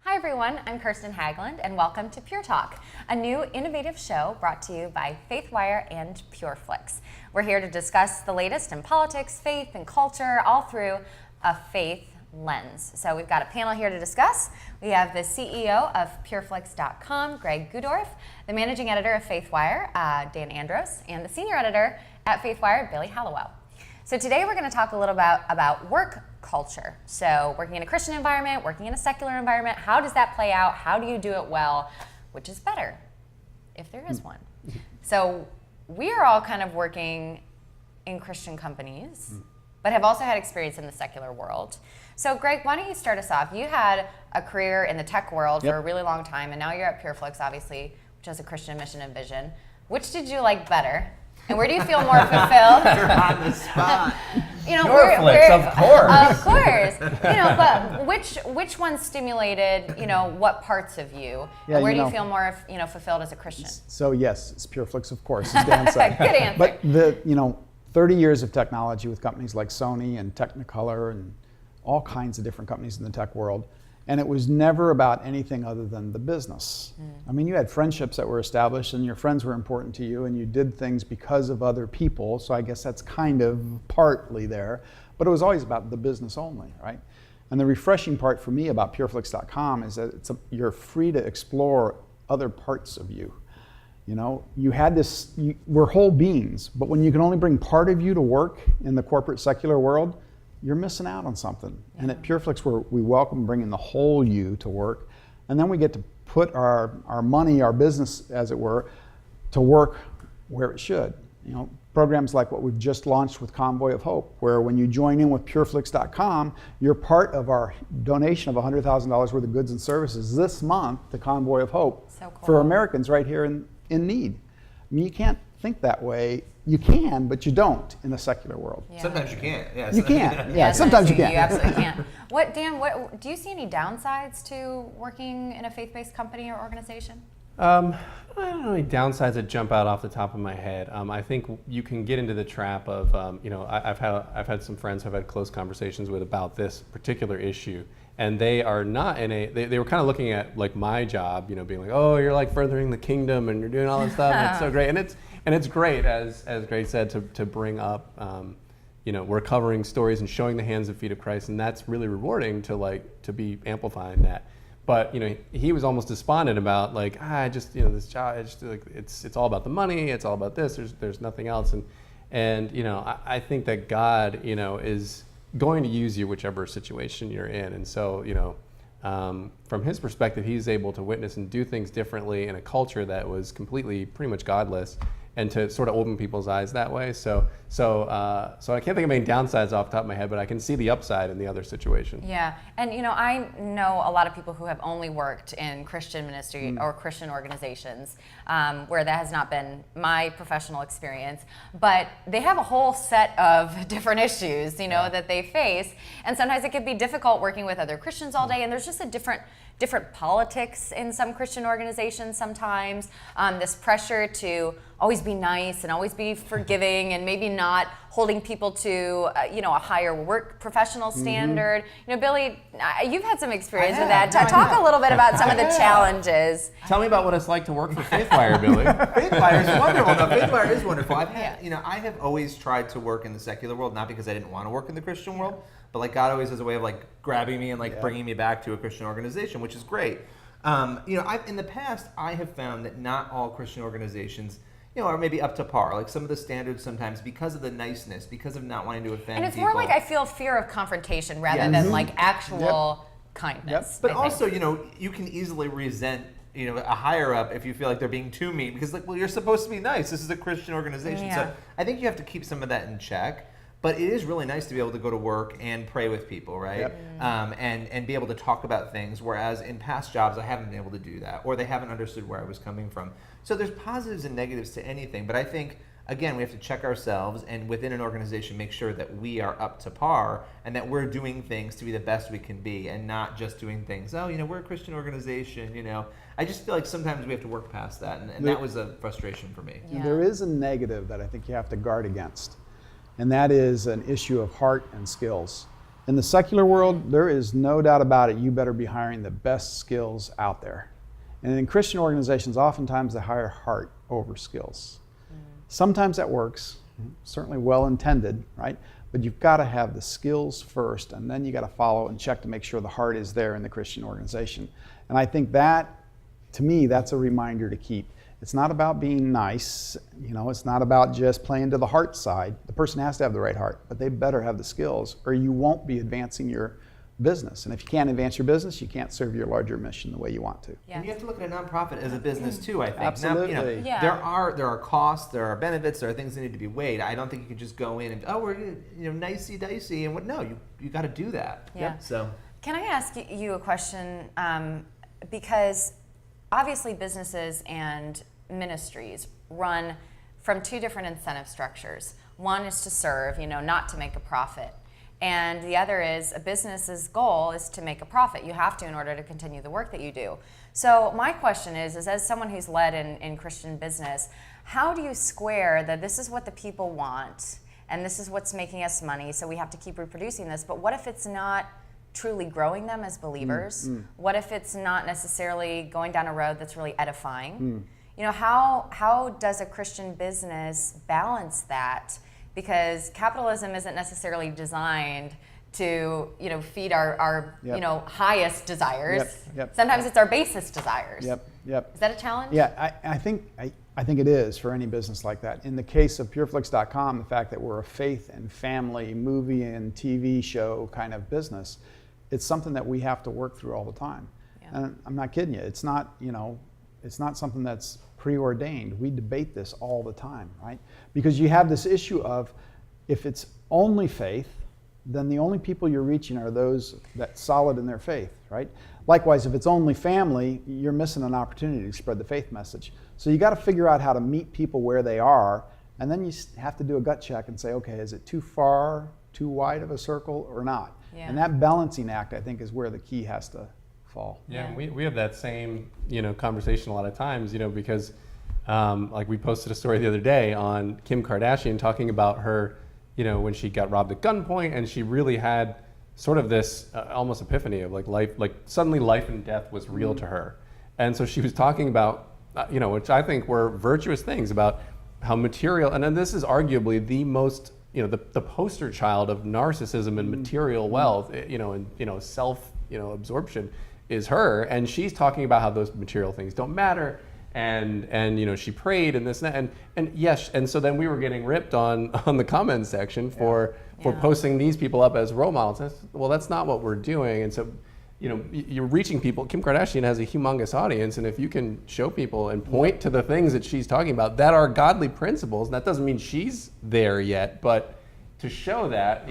Hi everyone, I'm Kirsten Hagland and welcome to PureTalk, a new innovative show brought to you by FaithWire and PureFlix. We're here to discuss the latest in politics, faith, and culture, all through a faith lens. So we've got a panel here to discuss. We have the CEO of PureFlix.com, Greg Goodorf, the managing editor of FaithWire, Dan Andros, and the senior editor at FaithWire, Billy Hallowell. So today we're going to talk a little about work culture. So working in a Christian environment, working in a secular environment, how does that play out? How do you do it well? Which is better, if there is one. So we are all kind of working in Christian companies, but have also had experience in the secular world. So Greg, why don't you start us off? You had a career in the tech world for a really long time, and now you're at PureFlix, obviously, which has a Christian mission and vision. Which did you like better? And where do you feel more fulfilled? You're on the spot. PureFlix, of course. Of course. But which one stimulated, what parts of you? Yeah, and where do you feel more, fulfilled as a Christian? So yes, it's PureFlix, of course, as Dan said. Good answer. But 30 years of technology with companies like Sony and Technicolor and all kinds of different companies in the tech world. And it was never about anything other than the business. I mean, you had friendships that were established and your friends were important to you and you did things because of other people. So I guess that's kind of partly there, but it was always about the business only, right? And the refreshing part for me about PureFlix.com is that you're free to explore other parts of you. You had this, we're whole beings, but when you can only bring part of you to work in the corporate secular world, you're missing out on something. Yeah. And at PureFlix, we welcome bringing the whole you to work. And then we get to put our money, our business, as it were, to work where it should. Programs like what we've just launched with Convoy of Hope, where when you join in with PureFlix.com, you're part of our donation of $100,000 worth of goods and services this month to Convoy of Hope for Americans right here in need. I mean, you can't think that way. You can, but you don't in the secular world. Yeah. Sometimes you can't. Yeah, you can. Yeah, sometimes you can. You absolutely can. Dan, do you see any downsides to working in a faith-based company or organization? I don't know any downsides that jump out off the top of my head. I think you can get into the trap of, I've had some friends who I've had close conversations with about this particular issue, and they are not they were kind of looking at like my job, being like, oh, you're like furthering the kingdom and you're doing all this stuff, and it's so great, and it's great, as Greg said, to bring up, we're covering stories and showing the hands and feet of Christ, and that's really rewarding to be amplifying that. But he was almost despondent about this job. It's all about the money. It's all about this. There's nothing else. And I think that God is going to use you whichever situation you're in. And so from his perspective, he's able to witness and do things differently in a culture that was completely pretty much godless, and to sort of open people's eyes that way. So I can't think of any downsides off the top of my head, but I can see the upside in the other situation. Yeah, and I know a lot of people who have only worked in Christian ministry or Christian organizations, where that has not been my professional experience, but they have a whole set of different issues, that they face, and sometimes it can be difficult working with other Christians all day, and there's just a different politics in some Christian organizations sometimes, this pressure to always be nice and always be forgiving and maybe not holding people to a higher work professional standard. Billy, you've had some experience with that. Talk a little bit about some of the challenges. Tell me about what it's like to work for FaithWire, Billy. FaithWire is wonderful. No, FaithWire is wonderful. I have always tried to work in the secular world, not because I didn't want to work in the Christian world, but God always has a way of grabbing me and bringing me back to a Christian organization, which is great. In the past, I have found that not all Christian organizations are maybe up to par. Some of the standards sometimes, because of the niceness, because of not wanting to offend people. And it's more I feel fear of confrontation rather than actual kindness. But also, you can easily resent a higher up if you feel like they're being too mean, because you're supposed to be nice. This is a Christian organization. Yeah. So I think you have to keep some of that in check. But it is really nice to be able to go to work and pray with people, right? Yep. And be able to talk about things, whereas in past jobs I haven't been able to do that, or they haven't understood where I was coming from. So there's positives and negatives to anything, but I think, again, we have to check ourselves and within an organization make sure that we are up to par and that we're doing things to be the best we can be and not just doing things, we're a Christian organization, I just feel like sometimes we have to work past that, and that was a frustration for me. Yeah. There is a negative that I think you have to guard against. And that is an issue of heart and skills. In the secular world, there is no doubt about it, you better be hiring the best skills out there. And in Christian organizations, oftentimes they hire heart over skills. Sometimes that works, certainly well intended, right? But you've got to have the skills first, and then you got to follow and check to make sure the heart is there in the Christian organization. And I think that, to me, that's a reminder to keep. It's not about being nice, it's not about just playing to the heart side. The person has to have the right heart, but they better have the skills, or you won't be advancing your business. And if you can't advance your business, you can't serve your larger mission the way you want to. Yeah. And you have to look at a nonprofit as a business too, I think. Absolutely. Yeah. There are costs, there are benefits, there are things that need to be weighed. I don't think you can just go in and, we're nicey dicey and what? No, you got to do that. Yeah. So Can I ask you a question? Because obviously businesses and ministries run from two different incentive structures. One is to serve, not to make a profit. And the other is a business's goal is to make a profit. You have to in order to continue the work that you do. So my question is as someone who's led in Christian business, how do you square that this is what the people want and this is what's making us money, so we have to keep reproducing this, but what if it's not truly growing them as believers? What if it's not necessarily going down a road that's really edifying? How does a Christian business balance that? Because capitalism isn't necessarily designed to feed our Yep. highest desires. Yep. Sometimes it's our basest desires. Yep. Is that a challenge? Yeah, I think it is for any business like that. In the case of PureFlix.com, the fact that we're a faith and family movie and TV show kind of business, it's something that we have to work through all the time. Yeah. And I'm not kidding you. It's not something that's preordained. We debate this all the time, right? Because you have this issue of, if it's only faith, then the only people you're reaching are those that's solid in their faith, right? Likewise, if it's only family, you're missing an opportunity to spread the faith message. So you got to figure out how to meet people where they are, and then you have to do a gut check and say, okay, is it too far, too wide of a circle or not? Yeah. And that balancing act, I think, is where the key has to fall. Yeah, Yeah. we have that same conversation a lot of times, because like we posted a story the other day on Kim Kardashian talking about her, when she got robbed at gunpoint, and she really had sort of this almost epiphany of suddenly life and death was real to her, and so she was talking about which I think were virtuous things about how material, and then this is arguably the most the poster child of narcissism and material wealth, and self absorption is her, and she's talking about how those material things don't matter, and she prayed and this and that, and yes, and so then we were getting ripped on the comments section for posting these people up as role models. That's not what we're doing, and so you're reaching people. Kim Kardashian has a humongous audience, and if you can show people and point to the things that she's talking about that are godly principles, and that doesn't mean she's there yet, but to show that,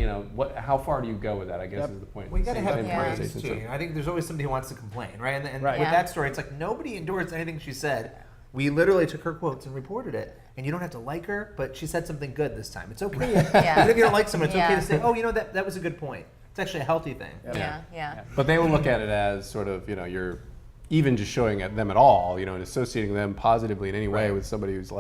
how far do you go with that, I guess is the point. We got to have Same praise conversation, too. so. I think there's always somebody who wants to complain, right? And Right. with Yeah. that story, it's like nobody endorsed anything she said. We literally took her quotes and reported it. And you don't have to like her, but she said something good this time. It's okay. Yeah. Even if you don't like someone, it's okay Yeah. to say, that was a good point. It's actually a healthy thing. Yeah. But they will look at it as sort of, you're even just showing at them at all, and associating them positively in any way Right. with somebody who's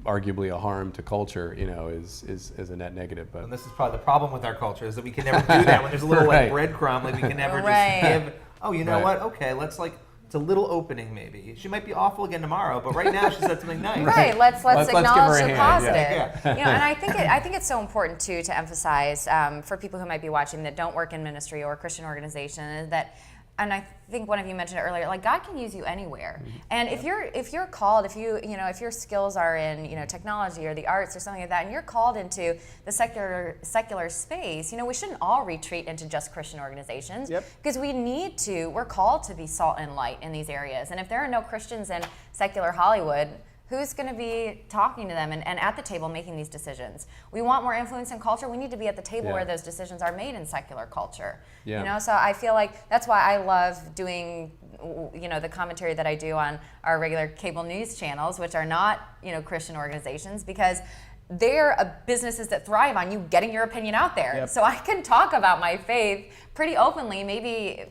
arguably a harm to culture, is a net negative. But And this is probably the problem with our culture, is that we can never do that when there's a little Right. breadcrumb. We can never Right. just give, you know Right. what? Okay, let's it's a little opening maybe. She might be awful again tomorrow, but right now she said something nice. Right. Let's Let's give her acknowledge a the hand, positive. yeah. And I think it's so important too to emphasize for people who might be watching that don't work in ministry or Christian organization that. And I think one of you mentioned it earlier. God can use you anywhere, and if you're called, if your skills are in technology or the arts or something like that, and you're called into the secular space, we shouldn't all retreat into just Christian organizations. Yep. Because we're called to be salt and light in these areas. And if there are no Christians in secular Hollywood, who's going to be talking to them and at the table making these decisions? We want more influence in culture. We need to be at the table Yeah. where those decisions are made in secular culture. Yeah. So I feel like that's why I love doing the commentary that I do on our regular cable news channels, which are not Christian organizations, because they're businesses that thrive on you getting your opinion out there. Yep. So I can talk about my faith pretty openly, maybe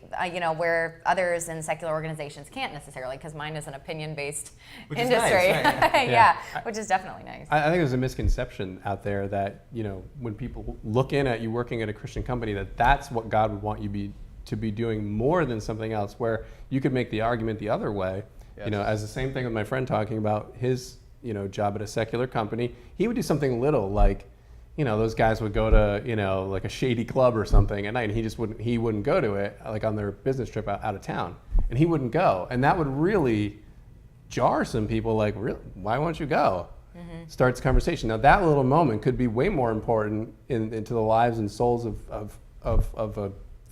where others in secular organizations can't necessarily, because mine is an opinion-based Which is industry. nice, right? Yeah, which is definitely nice. I think there's a misconception out there that, when people look in at you working at a Christian company, that's what God would want you to be doing more than something else, where you could make the argument the other way. Yes. As the same thing with my friend talking about his, job at a secular company. He would do something little like, those guys would go to, like a shady club or something at night, and he wouldn't go to it, like on their business trip out of town, and he wouldn't go. And that would really jar some people, like, really, why won't you go? Mm-hmm. Starts conversation. Now that little moment could be way more important into the lives and souls of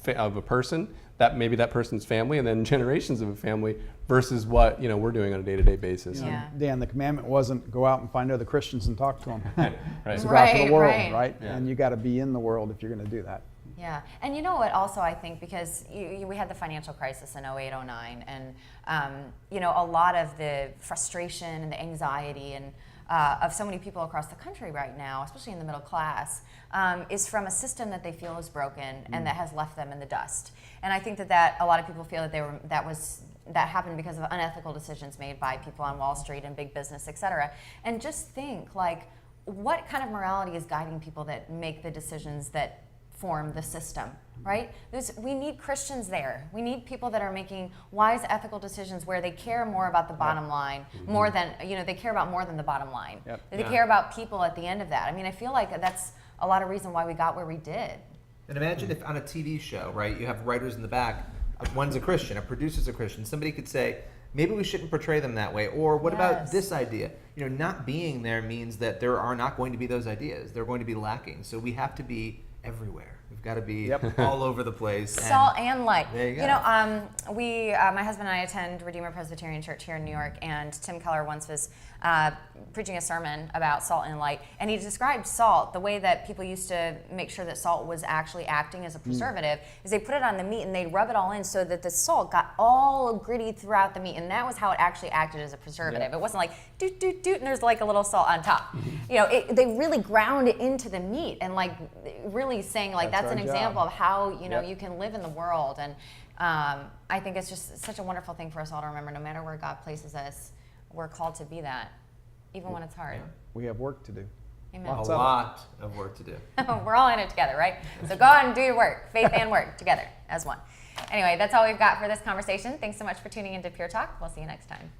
a person, that maybe that person's family, and then generations of a family, versus what we're doing on a day-to-day basis. Yeah. Dan, the commandment wasn't go out and find other Christians and talk to them. Right. It's go out to the world, Right. Yeah. And you got to be in the world if you're going to do that. Yeah, and you know what also I think, because we had the financial crisis in 08, 09, and a lot of the frustration and the anxiety and of so many people across the country right now, especially in the middle class, is from a system that they feel is broken and that has left them in the dust. And I think that a lot of people feel that happened because of unethical decisions made by people on Wall Street and big business, et cetera. And just think, like, what kind of morality is guiding people that make the decisions that form the system, right? We need Christians there. We need people that are making wise, ethical decisions where they care more about the bottom line, more than, they care about more than the bottom line. Yep. They care about people at the end of that. I mean, I feel like that's a lot of reason why we got where we did. And imagine if on a TV show, right, you have writers in the back, one's a Christian, a producer's a Christian, somebody could say, maybe we shouldn't portray them that way, or what about this idea? Not being there means that there are not going to be those ideas. They're going to be lacking. So we have to be everywhere. We've got to be all over the place. Salt and light. There you go. My husband and I attend Redeemer Presbyterian Church here in New York, and Tim Keller once was preaching a sermon about salt and light, and he described salt, the way that people used to make sure that salt was actually acting as a preservative, is they put it on the meat and they'd rub it all in so that the salt got all gritty throughout the meat, and that was how it actually acted as a preservative. It wasn't like doot, doot, doot, and there's like a little salt on top. They really ground it into the meat, and like really saying like that's an example of how you can live in the world. And I think it's just such a wonderful thing for us all to remember, no matter where God places us, we're called to be that, even when it's hard. We have work to do. Amen. A lot of work to do. We're all in it together, right? So go out and do your work, faith and work together as one. Anyway, that's all we've got for this conversation. Thanks so much for tuning into Pure Talk. We'll see you next time.